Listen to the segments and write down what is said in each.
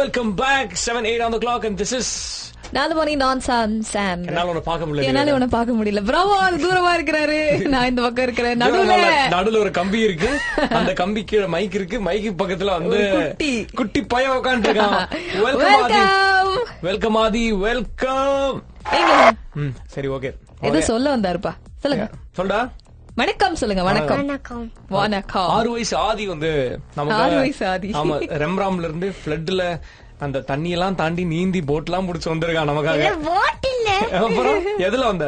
Welcome back. 7-8 on the clock, and this is நாதமணி நான் சாம். என்னால உன்னை பார்க்க முடியல. என்னால உன்னை பார்க்க முடியல. பிராவோ, அது தூரமா இருக்கிறாரு. நான் இந்த பக்கம் இருக்கிறேன். நடுவுல ஒரு கம்பி இருக்கு. அந்த கம்பி கீழ மைக் இருக்கு. மைக்கு பக்கத்துல வந்து குட்டி பையன் உட்காந்துருக்கான். வெல்கம் ஆதி. வெல்கம். சரி, ஓகே. ஏதோ சொல்ல வந்தாருப்பா. சொல்லுங்க. சொல்டா. வணக்கம் சொல்லுங்க. வணக்கம். 6 வயசு ஆதி வந்து நமக்கு 6 வயசு ஆதி. ஆமா, ரெம்ராம்ல இருந்து ஃப்ளட்ல அந்த தண்ணி எல்லாம் தாண்டி நீந்தி போட்லாம் முடிச்சு வந்திருக்கான் நமக்காக. போட் இல்ல. அப்புறம் எதுல வந்த?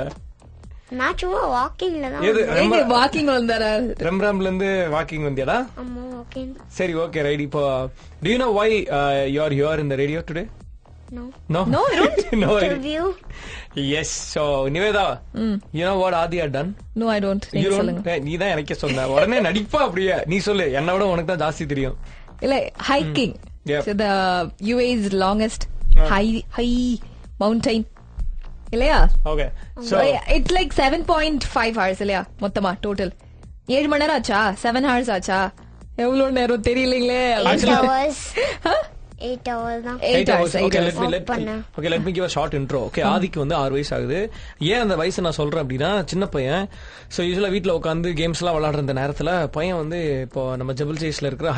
நான் சும்மா வாக்கிங்ல தான். எங்க வாக்கிங் வந்தாரா? ரெம்ராம்ல இருந்து வாக்கிங் வந்தியாடா? ஆமா, வாக்கிங். சரி, ஓகே, ரைட். இப்போ do you know why you are here in the radio today? No. No, I don't. No. Interview. Yes. So Niveda, you know what Adi had done? No, I don't. நீ சொல்லுங்க. நீ தான் எனக்கே சொன்ன. உடனே நடிப்பா அப்படியே. நீ சொல்லு. என்னை விட உனக்கு தான் ஜாஸ்தி தெரியும். இல்ல, hiking. Yep. So the UAE's longest high mountain. இல்லையா? Okay. So it's like 7.5 hours இல்லையா? மொத்தமா டோட்டல் 7 மணி நேரம் ஆச்சா? 7 hours ஆச்சா? எவ்வளவு நேரம் தெரியலீங்களே. 8 hours. 8 hours தான். 8 hours. Okay, let me give a short intro. Okay, ஆதிக்கு வந்து 6 வயசு ஆகுது. ஏன் அந்த வயசு நான் சொல்றேன் அப்படின்னா, சின்ன பையன். சோ யூசுவலா வீட்ல உட்காந்து கேம்ஸ் எல்லாம் விளையாடுற இந்த நேரத்துல பையன் வந்து இப்போ நம்ம ஜபல் சேஸ்ல இருக்கிற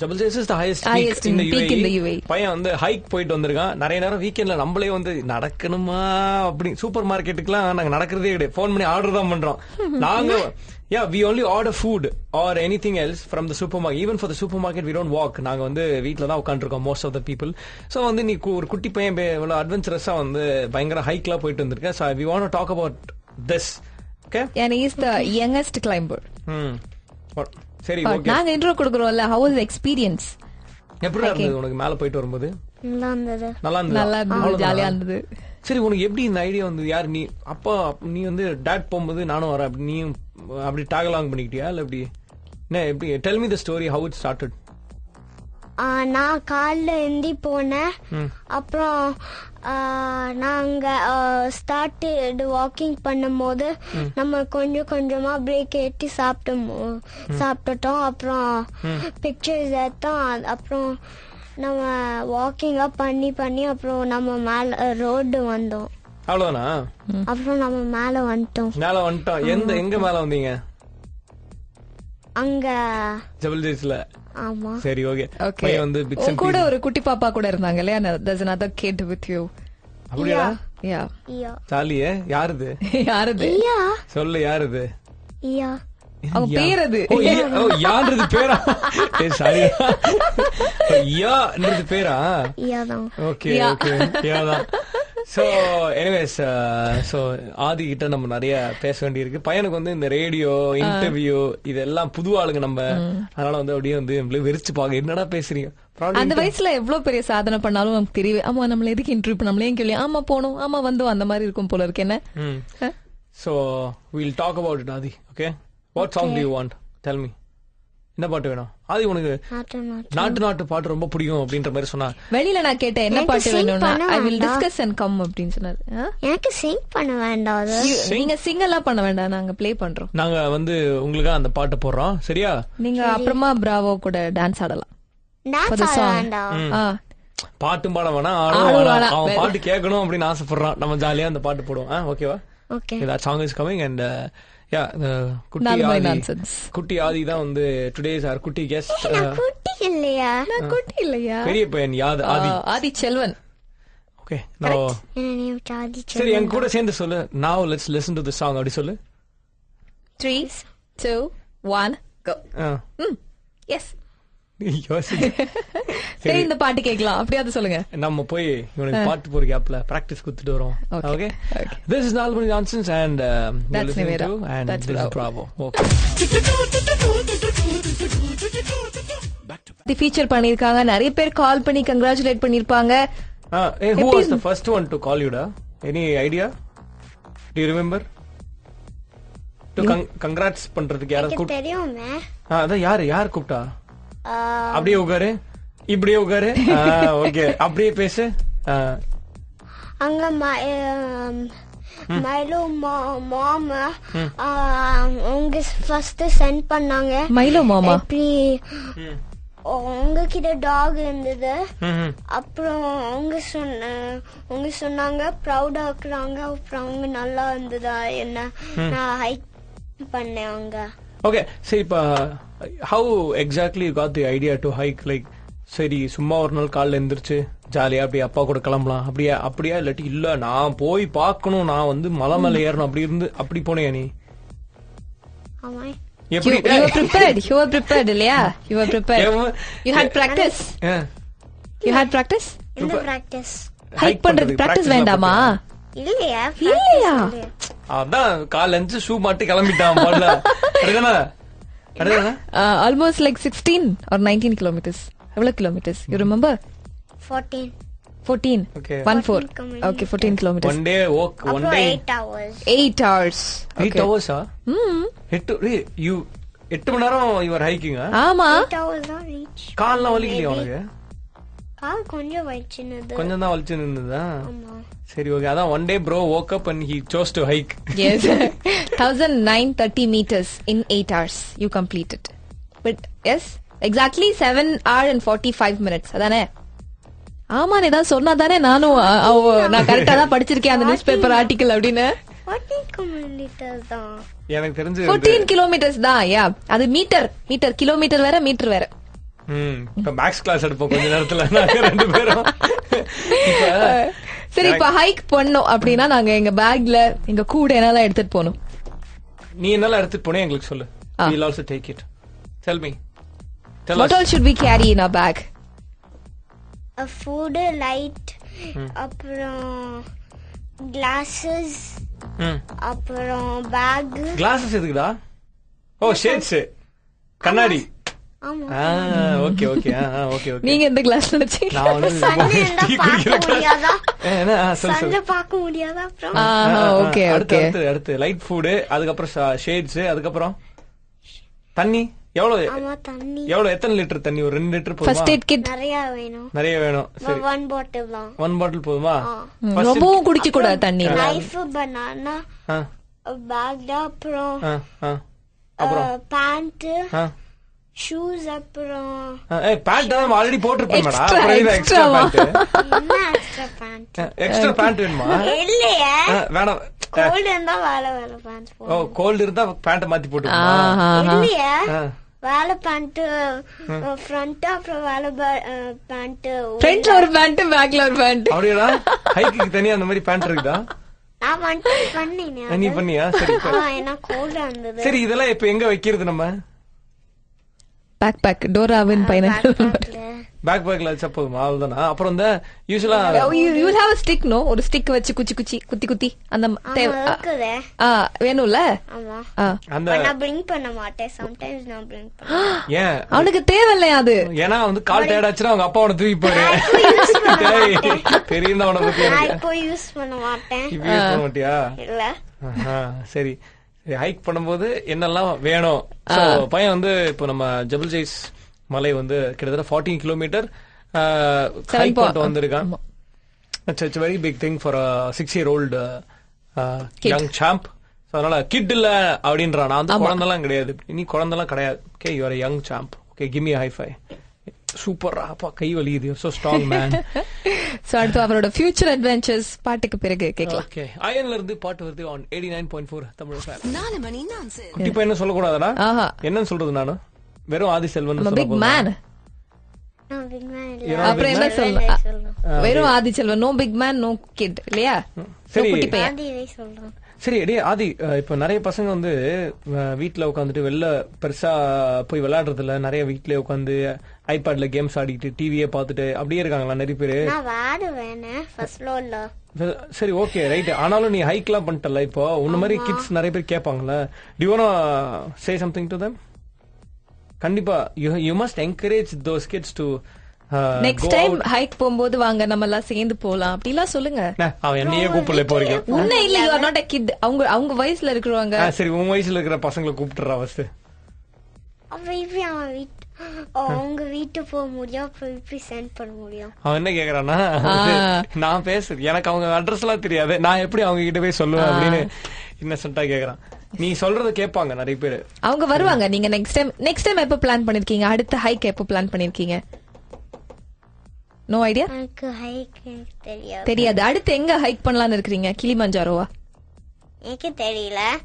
ஜபல் says is the highest peak in the UAE. பையன் வந்து ஹைக் போயிட்டு வந்திருக்கான். நிறைய நேரம் வீக்கெண்ட்ல நம்மளே வந்து நடக்கணுமா அப்படி சூப்பர் மார்க்கெட்டுக்குலாம் நாங்க நடக்கிறதே கிடையாது. போன் பண்ணி ஆர்டர் தான் பண்றோம் நாங்க. Yeah, we only order food or anything else from the supermarket. Even for the supermarket, we don't walk. நாங்க வந்து வீட்ல தான் உட்காந்துருக்கோம் most of the people. So வந்து நீ ஒரு குட்டி பையன் இவ்வளவு அட்வென்ச்சரஸா வந்து பயங்கர ஹைக்லாம் போயிட்டு வந்திருக்க. So we want to talk about this. Okay? And he is the youngest climber. சரி, ஓகே. நாங்க intro கொடுக்கறோம்ல. How was the experience? எப்படி இருந்தது உனக்கு மேல போயிட்டு வரும்போது? நல்லா இருந்தது. ஜாலியா இருந்தது. சரி, உனக்கு எப்படி இந்த ஐடியா வந்து? யார் நீ? அப்பா நீ வந்து டாட் போகும்போது நானும் வரேன் அப்படி நீயும் அப்படி டாக் அலாங் பண்ணிக்கிட்டியா இல்ல எப்படி? என்ன எப்படி? Tell me the story how it started. நான் காலைல எந்தி போனேன். அப்புறம் நாங்க ஸ்டார்ட் வாக்கிங் பண்ணும்போது நம்ம கொஞ்சம் கொஞ்சமா பிரேக் ஏற்றி சாப்பிட்டுட்டோம். அப்புறம் பிக்சர்ஸ் எடுத்தோம். அப்புறம் நம்ம வாக்கிங்கா பண்ணி அப்புறம் நம்ம மேல ரோடு வந்தோம். அவ்வளவுதானா? அப்புறம் நம்ம மேல வந்துட்டோம். எங்க மேல வந்தீங்க? அங்க ஜபல் ஜேஸ்ல. ஆமா. சரி, ஓகே. பையன் வந்து கூட ஒரு குட்டி பாப்பா கூட இருந்தாங்க இல்லையா? There's another kid with you. அப்படியா? Yeah. சாலியே யாருது? சொல்லு, யாருது? அவ பேர் அது. யாருது பேரா? சாரி, யான்றது பேரா? ஓகே, யாதான். So anyways, so ஆதி கிட்ட நம்ம நிறைய பேச வேண்டியிருக்கு. பையனுக்கு வந்து இந்த ரேடியோ இன்டர்வியூ இதெல்லாம் புது ஆளுங்க நம்ம. அதனால வந்து அப்படியே வந்து வெறிச்சு பாக்க என்னடா பேசுறீங்க. அந்த வயசுல எவ்வளவு பெரிய சாதனை பண்ணாலும் நமக்கு தெரியவே. ஆமா, நம்மள எதுக்கு இன்டர்வியூ பண்ண, நம்மளே கேள்வி. ஆமா போனோம், ஆமா வந்தோம், அந்த மாதிரி இருக்கும் போல இருக்கு. என்ன? So we'll talk about it, Adi. Okay, what song do you want? Tell me. என்ன பாட்டு வேணும்? அது உனக்கு நாட்டு பாட்டு ரொம்ப பிடிக்கும் அப்படின்ற மாதிரி சொன்னா. வெளியில நான் கேட்டேன் என்ன பாட்டு வேணும்னா, I will discuss and come அப்படின்னு சொன்னாரு. எனக்கு சிங் பண்ண வேண்டாம். நீங்க சிங் எல்லாம் பண்ண வேண்டாம், நாங்க ப்ளே பண்றோம். நாங்க வந்து உங்களுக்கு அந்த பாட்டு போடுறோம், சரியா? நீங்க அப்புறமா பிராவோ கூட டான்ஸ் ஆடலாம். பாட்டும் பாட வேணாம், அவன் பாட்டு கேட்கணும் அப்படின்னு ஆசைப்படுறான். நம்ம ஜாலியா அந்த பாட்டு போடுவோம். ஓகேவா? That song is coming and குட்டி ஆதி தான் வந்து டுடேஸ் ஆர் குட்டி கெஸ்ட். குட்டி இல்லையா, பெரிய பையன் ஆதி செல்வன். ஓகே, சரி என் கூட சேர்ந்து சொல்லு. Now let's listen to the song. அப்படி சொல்லு. 3, 2, 1 go. Yes. சரி, இந்த பாட்டு கேட்கலாம். அப்படியாவது சொல்லுங்க. நம்ம போய் இவனுக்கு பாட்டு போற கேப்ல பிராக்டிஸ் கொடுத்துட்டு வரோம். Okay, this is Nalmani Nonsense and that's Niveda and that's this is Bravo. Okay, the feature பண்ணிருக்காங்க. நிறைய பேர் கால் பண்ணி கங்க்ராச்சுலேட் பண்ணிருப்பாங்க. Who was the first one to call you? Any idea? Do you remember? To congrats பண்றதுக்கு யாரை கூப்பிட்டா? தெரியுமே. அதான் யார் கூப்பிட்டா? அப்படியே உட்காரு, இப்படியே உட்காரு. ஓகே, அப்படியே பேசு. அங்க மைலோ மாமா அவங்க ஃபர்ஸ்ட் சென்ட் பண்ணாங்க. மைலோ மாமா எப்படி உங்ககிட்ட டாக் இருந்தது. அப்புறம் அவங்க சொன்னாங்க ப்ரௌடா இருக்கிறாங்க. அப்புறம் அவங்க நல்லா இருந்ததா என்ன நான் ஹைக் பண்ணேன் அவங்க. ஓகே, சரி, இப்ப how exactly you got the idea to hike? Like, சரி சும்மா ஒரு நாள் காலைல எந்திரிச்சு ஜாலியா அப்படியே அப்பா கூட கிளம்பலாம் அப்படியா இல்லாட்டி இல்ல நான் போய் பாக்கணும், நான் வந்து மலை மேல ஏறணும் அப்படி போனேன் நீ? ஆமா. You were prepared இல்லையா? You were prepared. You had practice. You had practice. இந்த பிராக்டிஸ் ஹைக் பண்றது பிராக்டிஸ் வேண்டாமா? இல்லையா? அதான் காலைல எந்திரிச்சு ஷூ மாட்டி கிளம்பிட்டான் பாடல. அடுதானே almost like 16 or 19 kilometers. எவ்வளவு kilometers? You remember? 14. 14. Okay. 14. Okay, 14 kilometers. One day walk, one அப்புறம் day 8 hours. 8 hours. 8 hours. You 8 மணி நேரம் you are hiking. ஆமா. 8 hours தான் reach. கால்லாம் வலிக்கலையா உனக்கு? கால் கொஞ்சம் வலிச்சினது. கொஞ்சம் தான் வலிச்சு நின்னுதா? ஆமா. சரி, ஓகே. அதான் one day bro woke up and he chose to hike. Yes. 1930 meters in 8 hours you completed. But yes, exactly 7 hours and 45 minutes. அதானே? ஆமா, நீ தான் சொன்னா தானே நானும் நான் கரெக்டா தான் படிச்சிருக்கேன் அந்த நியூஸ் பேப்பர் ஆர்டிகல் அப்படின்னு. 14 kilometers தான். எனக்கு தெரிஞ்சு 14 kilometers தான். யா, அது மீட்டர் கிலோமீட்டர் வேற மீட்டர் வேற. இப்ப மேக்ஸ் கிளாஸ் எடுப்போம் கொஞ்ச நேரத்துல நாங்க ரெண்டு பேரும். சரி, இப்ப ஹைக் பண்ணோம் அப்படின்னா நாங்க எங்க பேக்ல எங்க கூட என்னெல்லாம் எடுத்துட்டு போகணும்? நீ என்னெல்லாம் எடுத்துட்டு போனே எங்களுக்கு சொல்லு. We'll also take it. Tell me. What all should we carry in our bag? A food, light, அப்புறம் glasses, அப்புறம் bag. Glasses எதுக்குடா? ஓ, ஷேட்ஸ், கண்ணாடி. ஆமா. Okay okay okay. நீங்க எந்த கிளாஸ் நினைச்சீங்க? நான் வந்து சன்ல பார்க்க முடியாதா? என்ன சொல்லு. சன்ல பார்க்க முடியாதா? அப்புறம் ஓகே ஓகே. அடுத்து லைட் ஃபுட், அதுக்கப்புறம் ஷேட்ஸ், அதுக்கப்புறம் தண்ணி. எவ்வளவு? ஆமா, தண்ணி. எவ்வளவு? எத்தனை லிட்டர் தண்ணி? ஒரு 2 லிட்டர் போதுமா? ஃபர்ஸ்ட் எய்ட் கிட் நிறைய வேணும். சரி, 1 bottle தான். 1 பாட்டில் போதுமா? ரொம்பவும் குடிக்க கூடாது தண்ணி. நைஃப், பனானா, பேக், அப்புறம் பேண்ட், ஷூஸ், அப்புறம் பேண்ட் தான் ஆல்ரெடி போட்டுருப்பேன் மேடம். Extra அப்புறம் இது எக்ஸ்ட்ரா பேண்ட். என்ன எக்ஸ்ட்ரா பேண்ட்? எக்ஸ்ட்ரா பேண்ட் வேணுமா? இல்லையே, வேணாம். கோல்ட் இருந்தா வேலை பேண்ட் ஓ, போடுவோம். கோல்டு இருந்தா பேண்ட் மாத்தி போட்டுக்கணுமா? இல்லையே, வேலை பேண்ட் ஃப்ரண்ட், அப்புறம் வேலை பேண்ட் ஃப்ரண்ட்ல ஒரு பேண்ட் பேக்ல ஒரு பேண்ட். அப்படியா? ஹைக்கு தனியா அந்த மாதிரி பேண்ட் இருக்குதா? நான் வந்துட்டு பண்ணேன். நீ பண்ணியா? சரி, ஏன்னா கோல்டா இருந்தது. சரி, இதெல்லாம் இப்ப எங்க வைக்கிறது நம்ம? பேக் டோராவின் பைனாப்பிள் பேக்ல வச்சா போதுமா? அவ்வளவுதானா? அப்புறம் இந்த யூசுவலா you will have a stick, no? ஒரு ஸ்டிக் வச்சு குத்தி அந்த இருக்குதே. வேணும்ல? ஆமா. அந்த நான் பிரிங் பண்ண மாட்டேன். சம்டைம்ஸ் நான் பிரிங் பண்ணுவேன். ஏன்? அவனுக்கு தேவையில்லையா அது? ஏன்னா வந்து கால் டயர்ட் ஆச்சுன்னா அவங்க அப்பா அவனை தூக்கி போடு. தெரியும் அவனை பத்தி. நான் இப்போ யூஸ் பண்ண மாட்டேன். யூஸ் பண்ண மாட்டியா? இல்ல. சரி, ஹைக் பண்ணும்போது என்னெல்லாம் வேணும்? பையன் வந்து இப்போ நம்ம ஜபல் ஜெய்ஸ் மலை வந்து கிட்டத்தட்ட 14 கிலோமீட்டர் ஹைக் பண்ணிட்டு வந்திருக்கான். It's very big thing for 6-year-old young champ. அதனால கிட் இல்ல அப்படின்றான். நான் வந்து குழந்தைலாம் கிடையாது. நீ குழந்தைலாம் கிடையாது. Okay, you are young champ. Okay, give me high five. சூப்பரா, அப்பா கை வலியுது. You are so strong man. So அடுத்து அவரோட ஃபியூச்சர் அட்வென்ச்சர்ஸ் பாட்டுக்கு பிறகு கேட்கலாம். ஓகே, அயன்ல இருந்து பாட்டு வருது on 89.4 தமிழ் ஃபேம். 4 மணி நான்சு. குட்டி பையன் சொல்ல கூடாதா? என்னன்னு சொல்றது? நானு வெறும் ஆதி செல்வன் சொல்ல பிக் மேன். நான் பிக் மேன் இல்ல. அப்புறம் என்ன சொல்லலாம்? வெறும் Adhi Selvan. No big man, no kid இல்லையா? சரி, குட்டி பையன். ஆதியை சொல்றேன். சரி, அடே ஆதி, இப்ப நிறைய பசங்க வந்து வீட்டுல உட்காந்துட்டு வெளில பெருசா போய் விளையாடுறது இல்ல. நிறைய வீட்லயே உட்காந்து ஐபேட்ல கேம்ஸ் ஆடிட்டு டிவியே பாத்துட்டு அப்படியே இருக்காங்களா நிறைய பேரு? நான் விளையாடுவேன் ஃபர்ஸ்ட் ஃப்ளோர்ல. சரி, ஓகே, ரைட். ஆனாலும் நீ ஹைக் எல்லாம் பண்ணிட்டல. இப்போ உன்ன மாதிரி கிட்ஸ் நிறைய பேர் கேட்பாங்கல்ல. Do you want to say something to them? கண்டிப்பா you must encourage those kids to next time hike போகும்போது வாங்க நம்ம எல்லாம் சேர்ந்து போலாம் அப்படிலாம் சொல்லுங்க. அவன் என்னையே கூப்பிடல இப்போ வரைக்கும். உன்ன இல்ல, you are not a kid. அவங்க வயசுல இருக்கிறவங்க. சரி, உன் வயசுல இருக்கிற பசங்களை கூப்பிட்டுறா ஃபர்ஸ்ட். அவன் அவங்க வீட்டு போக முடியும், அப்புறம் இப்படி சென்ட் பண்ண முடியும். அவன் என்ன கேக்குறான்னா, நான் பேசுறது எனக்கு அவங்க அட்ரஸ் எல்லாம் தெரியாது, நான் எப்படி அவங்க கிட்ட போய் சொல்லுவேன் அப்படின்னு இன்னசென்ட்டா கேக்குறான். நீ சொல்றத கேட்பாங்க நிறைய பேரு, அவங்க வருவாங்க. நீங்க நெக்ஸ்ட் டைம் எப்ப பிளான் பண்ணிருக்கீங்க? அடுத்த ஹைக் எப்ப பிளான் பண்ணிருக்கீங்க? No idea. எனக்கு ஹைக் தெரியாது. அடுத்து எங்க ஹைக் பண்ணலாம்னு இருக்கீங்க? கிளிமஞ்சாரோவா? எனக்கு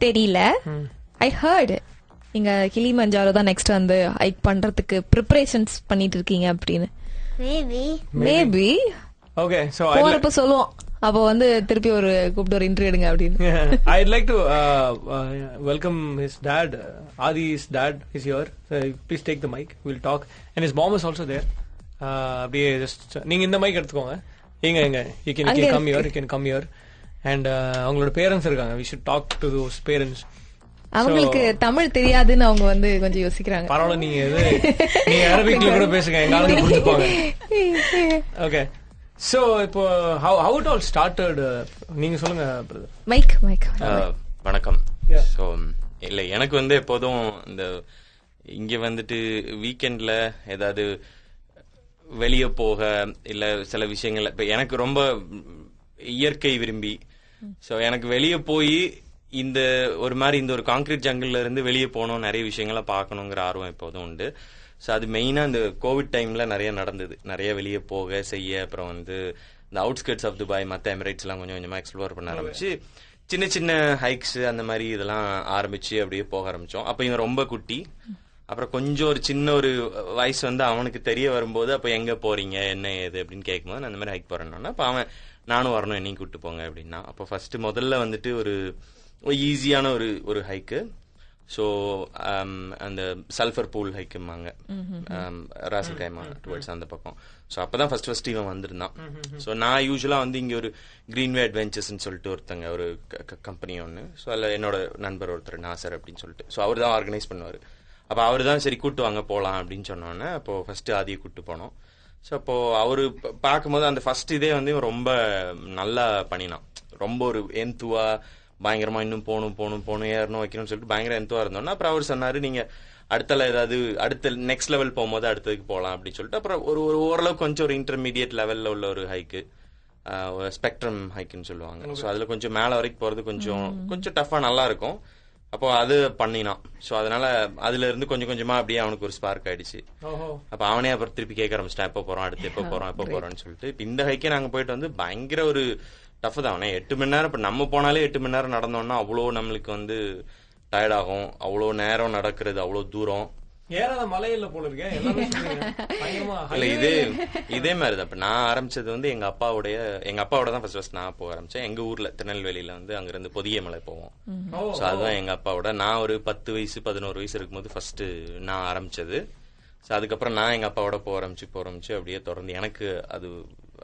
தெரியல. ஐ ஹர்ட் நீங்க கிளிமஞ்சாரோ தான் நெக்ஸ்ட் வந்து ஹைக் பண்றதுக்கு ப்ரிப்பரேஷன்ஸ் பண்ணிட்டு இருக்கீங்க அப்படின்னு. Maybe okay. சோ போறப்ப சொல்லுவோம், அப்போ வந்து திருப்பி ஒரு கூப்பிட்டு ஒரு இன்டர்வியூ எடுங்க அப்படின்னு. I'd like to welcome his dad. Adi's dad is here. So please take the mic. We'll talk. And his mom is also there. அப்படியே just நீங்க இந்த மைக் எடுத்துக்கோங்க. எங்க you can come here. And அவங்களோட parents இருக்காங்க. We should talk to those parents. அவங்களுக்கு தமிழ் தெரியாதுன்னு அவங்க வந்து கொஞ்சம் யோசிக்கிறாங்க. பரவாயில்ல, நீங்க அரபிக்ல கூட பேசுங்க, எங்க ஆளுங்க புரிஞ்சுப்பாங்க. ஓகே. So இப்போ how it all started, நீங்க சொல்லுங்க பிரதர். மைக். வணக்கம். சோ இல்ல, எனக்கு வந்து எப்போதும் இந்த இங்க வந்துட்டு வீக்கெண்ட்ல ஏதாவது வெளியே போக இல்ல சில விஷயங்கள், இப்ப எனக்கு ரொம்ப இயற்கை விரும்பி, சோ எனக்கு வெளியே போய் இந்த ஒரு மாதிரி இந்த ஒரு கான்கிரீட் ஜங்கிள்ல இருந்து வெளியே போகணும், நிறைய விஷயங்களை பார்க்கணுங்கிற ஆர்வம் எப்போதும் உண்டு. ஸோ அது மெயினா இந்த கோவிட் டைம்ல நிறைய நடந்தது, நிறைய வெளியே போக செய்ய. அப்புறம் வந்து இந்த அவுட்ஸ்கர்ட்ஸ் ஆஃப் துபாய், மற்ற எமிரேட்ஸ் எல்லாம் கொஞ்சம் கொஞ்சமா எக்ஸ்ப்ளோர் பண்ண ஆரம்பிச்சு, சின்ன சின்ன ஹைக்ஸ் அந்த மாதிரி இதெல்லாம் ஆரம்பிச்சு அப்படியே போக ஆரம்பிச்சோம். அப்ப இவன் ரொம்ப குட்டி. அப்புறம் கொஞ்சம் ஒரு சின்ன ஒரு வயசு வந்து அவனுக்கு தெரிய வரும்போது, அப்ப எங்க போறீங்க என்ன ஏது அப்படின்னு கேட்கும்போது, நான் அந்த மாதிரி ஹைக் போறேன்னா, அப்ப அவன் நானும் வரணும், என்னையும் கூப்பிட்டு போங்க அப்படின்னா. அப்போ ஃபர்ஸ்ட் முதல்ல வந்துட்டு ஒரு ஈஸியான ஒரு ஹைக்கு. ஸோ அந்த சல்ஃபர் பூல் ஹைக்குமாங்க, ராசல் கைமா டுவர்ட்ஸ் அந்த பக்கம். ஸோ அப்பதான் ஃபர்ஸ்ட் இவன் வந்திருந்தான். ஸோ நான் யூஸ்வலா வந்து இங்க ஒரு கிரீன்வே அட்வென்ச்சர்ஸ்ன்னு சொல்லிட்டு ஒருத்தங்க ஒரு கம்பெனி ஒன்று. ஸோ அதில் என்னோட நண்பர் ஒருத்தர் நாசர் அப்படின்னு சொல்லிட்டு, ஸோ அவர் தான் ஆர்கனைஸ் பண்ணுவார். அப்போ அவர் தான் சரி கூட்டு வாங்க போகலாம் அப்படின்னு சொன்னோன்னே, அப்போ ஃபர்ஸ்ட் ஆதியை கூட்டு போனோம். ஸோ அப்போ அவரு பார்க்கும்போது அந்த ஃபர்ஸ்ட் இதே வந்து ரொம்ப நல்லா பண்ணினான். ரொம்ப ஒரு எந்துவா பயங்கரமா இன்னும் போகணும் ஏறணும் வைக்கணும்னு சொல்லிட்டு பயங்கர எந்துவா இருந்தோம்னா, அப்புறம் அவர் சொன்னாரு, நீங்க அடுத்த நெக்ஸ்ட் லெவல் போகும்போது அடுத்ததுக்கு போகலாம் அப்படின்னு சொல்லிட்டு, அப்புறம் ஒரு ஓரளவுக்கு கொஞ்சம் ஒரு இன்டர்மீடியட் லெவல்ல உள்ள ஒரு ஹைக்கு, ஸ்பெக்ட்ரம் ஹைக்குன்னு சொல்லுவாங்க. ஸோ அதுல கொஞ்சம் மேல வரைக்கும் போறது கொஞ்சம் டஃபா நல்லா இருக்கும். அப்போ அது பண்ணினான். ஸோ அதனால அதுல இருந்து கொஞ்சம் கொஞ்சமா அப்படியே அவனுக்கு ஒரு ஸ்பார்க் ஆயிடுச்சு. அப்ப அவனே அப்புறம் திருப்பி கேட்க ஆரம்பிச்சிட்டான், எப்போ போறோம் அடுத்து, எப்போ போறோம்னு சொல்லிட்டு. இப்ப இந்த ஹைக்கே நாங்க போயிட்டு வந்து பயங்கர ஒரு டஃப் தான். 8 மணி நேரம், இப்ப நம்ம போனாலே 8 மணி நேரம் நடந்தோம்னா அவ்வளோ நம்மளுக்கு வந்து டயர்ட் ஆகும். அவ்வளோ நேரம் நடக்கிறது, அவ்வளோ தூரம். மலையில போல இருக்கேன். இல்ல இதே மாதிரிதான். இப்ப நான் ஆரம்பிச்சது வந்து எங்க அப்பாவோட தான் ஃபர்ஸ்ட் நான் போக ஆரம்பிச்சேன். எங்க ஊர்ல திருநெல்வேலியில வந்து அங்க இருந்து பொதிகை மலை போவோம். சோ அதுதான் எங்க அப்பாவோட. நான் ஒரு 10 வயசு 11 வயசு இருக்கும்போது ஃபர்ஸ்ட் நான் ஆரம்பிச்சது. சோ அதுக்கப்புறம் நான் எங்க அப்பாவோட போக ஆரம்பிச்சு அப்படியே தொடர்ந்து எனக்கு அது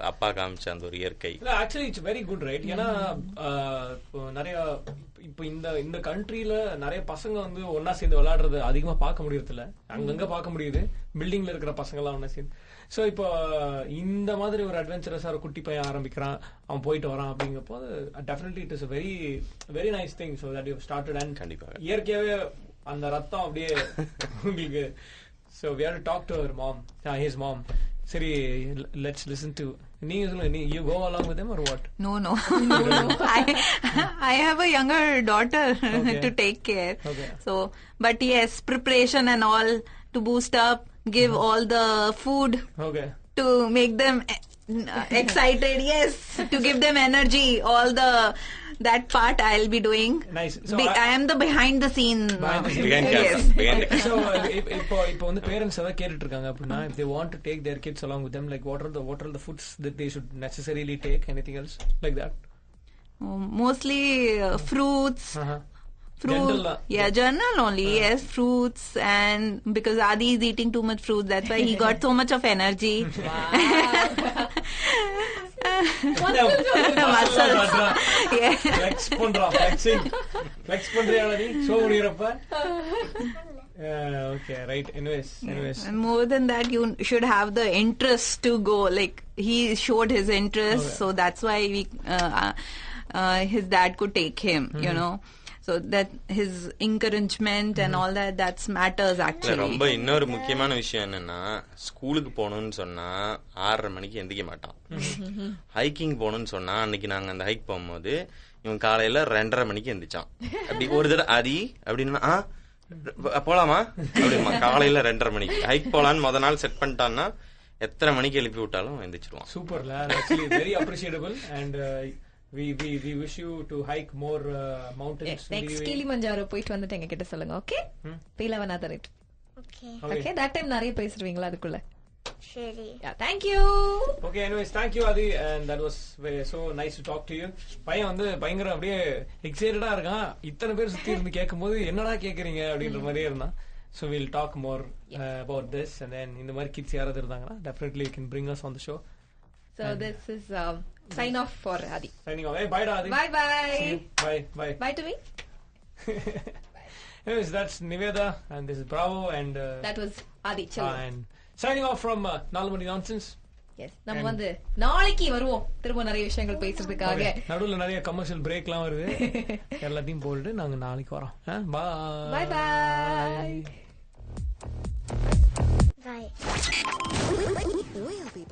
அப்பா காமிச்ச அந்த ஒரு இயற்கை. Actually it's very good right. ஏன்னா நிறைய இப்ப இந்த கண்ட்ரில நிறைய பசங்க வந்து ஒன்னா சேர்ந்து விளையாடுறது அதிகமா பார்க்க முடியறது இல்ல. அங்கங்க பார்க்க முடியுது, பில்டிங்ல இருக்கிற பசங்க எல்லாம் ஒன்னா சேர்ந்து. சோ இப்போ இந்த மாதிரி ஒரு அட்வென்ச்சரஸா ஒரு குட்டி பையன் ஆரம்பிக்கிறான், அவன் போயிட்டு வரான் அப்படிங்கப்போ definitely it is very very nice thing. So that you started. And கண்டிப்பா இயற்கையாவே அந்த ரத்தம் அப்படியே உங்களுக்கு. So we have to talk to her mom, his mom. Siri, let's listen to. You go along with him or what? No. I have a younger daughter to take care. Okay. So, but yes, preparation and all to boost up, give all the food. Okay. To make them excited, yes, to give them energy, all that part I'll be doing. Nice. So I am the behind the scene. Yes. So இப்போ வந்து parents எல்லாம் கேட்டுட்டு இருக்காங்க அப்படின்னா, if they want to take their kids along with them, like what are the foods that they should necessarily take? Anything else like that? Mostly fruits. Journal only. Yes, fruits. And because Adi is eating too much fruits, that's why he got so much of energy. Muscles. Yeah. Flex பண்றியா நீ show முடியறப்ப? Okay, right. Anyways. And more than that, you should have the interest to go. Like he showed his interest, so that's why his dad could take him. You know. So that his encouragement and all that matters இல்ல, actually. ரொம்ப இன்னொரு முக்கியமான விஷயம் என்னன்னா ஸ்கூலுக்கு போகணும்னு சொன்னா 6:30 மணிக்கு எந்திரிக்க மாட்டான். ஹைக்கிங் போகணும்னு சொன்னா அன்னைக்கு நாங்க அந்த ஹைக் போகும்போது இவன் காலையில 2:30 மணிக்கு எந்திரிச்சான். அப்படி ஒரு தடவை ஆதி அப்படின்னா போலாமா அப்படிமா காலையில 2:30 மணிக்கு ஹைக் போலான்னு முத நாள் செட் பண்ணிட்டான்னா எத்தனை மணிக்கு எழுப்பி விட்டாலும் எந்திரிச்சிருவான். சூப்பர்ல, actually very appreciable. And we wish you to hike more mountains. Next Kilimanjaro போயிட்டு வந்துட்டு எங்க கிட்ட சொல்லுங்க. ஓகே, பீலவநாதர். ஓகே ஓகே, தட் டைம் நிறைய பேசுவீங்களா அதுக்குள்ள? சரி. Thank you. Okay, anyways, thank you Adi, and that was so nice to talk to you. பையன் வந்து பயங்கர அப்படியே எக்ஸைட்டடா இருக்கான். இத்தனை பேர் சுத்தி இருந்து கேட்கும்போது என்னடா கேக்குறீங்க அப்படின்ற மாதிரியே இருந்தான். So we'll talk more about this, and then இந்த மாதிரி கிட்ஸ் யாராவது இருந்தாங்கன்னா definitely you can bring us on the show. So this is sign off for Adi. Signing off. Hey, bye Adi. Bye bye. See you. Bye. Bye to me. Anyways, that's Niveda and this is Bravo and That was Adi. Chalo. and signing off from Nalmani Nonsense. Yes, நம்ம வந்து நாளைக்கு வருவோம் திரும்ப நிறைய விஷயங்கள் பேசுறதுக்காக. நடுவுல நிறைய கமர்ஷியல் பிரேக்லாம் வருது. எல்லாத்தையும் போட்டு நாங்க நாளைக்கு வரோம். Bye bye. Bye. We'll be back.